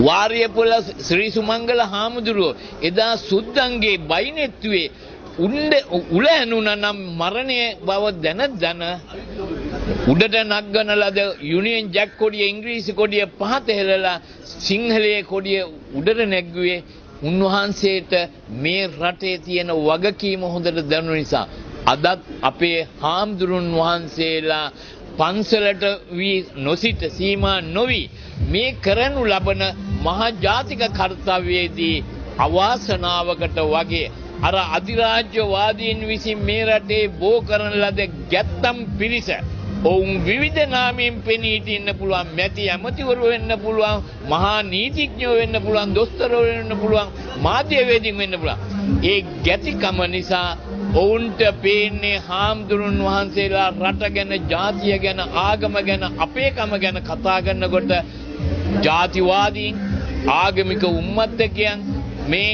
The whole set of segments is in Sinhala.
වාරියපොළ ශ්‍රී සුමංගල හාමුදුරුවෝ එදා සුද්දන්ගේ බයිනෙත්තුවේ උල ඇනුණා නම් මරණය බව දැන උඩට නගන ලද යුනියන් ජැක් කොඩිය ඉංග්‍රීසි කොඩිය පහත හෙළලා සිංහලයේ කොඩිය උඩට නැග්ගුවේ උන්වහන්සේට මේ රටේ තියෙන වගකීම හොඳට දැනුන නිසා අදත් අපේ හාමුදුරුන් වහන්සේලා පන්සලට වී නොසිට සීමා නොවි මේ කරනු ලබන මහා ජාතික කර්තව්‍යයේදී අවාසනාවකට වගේ අර අධිරාජ්‍යවාදීන් විසින් මේ රටේ බෝ කරන ලද ගැත්තම් පිරිස ඔවුන් විවිධ නාමයෙන් පෙනී සිටින්න පුළුවන් මැති ඇමතිවරු වෙන්න පුළුවන් මහා නීතිඥයෝ වෙන්න පුළුවන් දොස්තරවරු වෙන්න පුළුවන් මාධ්‍යවේදීන් වෙන්න පුළුවන් ඒ ගැතිකම නිසා ඔවුන්ට පේන්නේ හාමුදුරුන් වහන්සේලා රට ගැන ජාතිය ගැන ආගම ගැන අපේකම ගැන කතා කරනකොට ජාතිවාදීන් ආගමික උම්මත්තකයන් මේ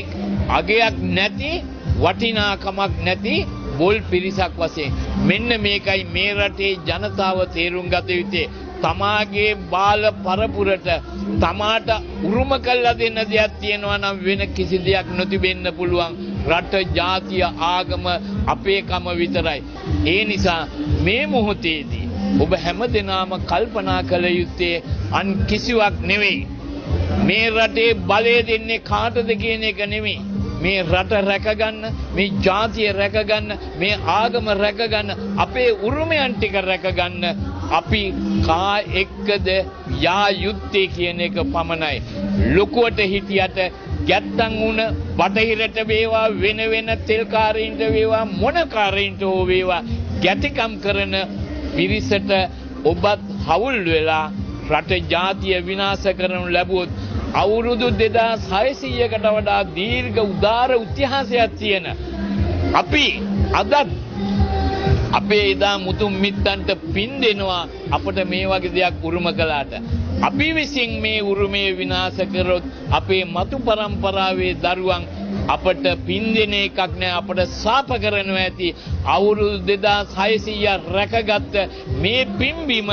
අගයක් නැති වටිනාකමක් නැති බොල් පිරිසක් වශයෙන් මෙන්න මේකයි මේ රටේ ජනතාව තේරුම් ගත යුත්තේ තමාගේ බාල පරපුරට තමාට උරුම කළා දෙන්න දෙයක් තියෙනවා නම් වෙන කිසි දෙයක් නොතිබෙන්න පුළුවන් රට ජාතිය ආගම අපේකම විතරයි ඒ නිසා මේ මොහොතේදී ඔබ හැමදෙනාම කල්පනා කළ යුත්තේ අන් කිසිවක් නෙවෙයි මේ රටේ බලය දෙන්නේ කාටද කියන එක නෙවෙයි මේ රට රැකගන්න මේ ජාතිය රැකගන්න මේ ආගම රැකගන්න අපේ උරුමයන් ටික රැකගන්න අපි කා එක්කද යා යුත්තේ කියන එක පමණයි ලොකුවට හිටියට ගැත්තන් උන බටහිරට වේවා වෙන වෙන තෙල් කාරීන්ට වේවා මොන කාරීන්ට හෝ වේවා ගැතිකම් කරන පිරිසට ඔබත් හවුල් වෙලා රට ජාතිය විනාශ කරනු ලැබුවොත් අවුරුදු 2600කට වඩා දීර්ඝ උදාර ඉතිහාසයක් තියෙන අපි අද අපේ එදා මුතුන් මිත්තන්ට පින් දෙනවා අපට මේ වගේ දෙයක් උරුම කළාට අපි විසින් මේ උරුමය විනාශ කරොත් අපේ මතු පරම්පරාවේ දරුවන් අපට පින් දෙන එකක් නෑ අපට සාප කරනවා ඇති අවුරුදු 2600 රැකගත්ත මේ පින්බිම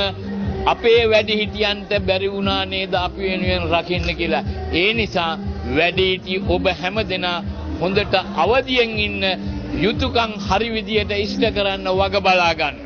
අපේ වැඩිහිටියන්ට බැරි වුණා නේද අපි වෙනුවෙන් රකින්න කියලා. ඒ නිසා වැඩිහිටි ඔබ හැමදෙනා හොඳට අවදියෙන් ඉන්න යුතුයකම් හරි විදියට ඉෂ්ට කරන්න වග බලා ගන්න.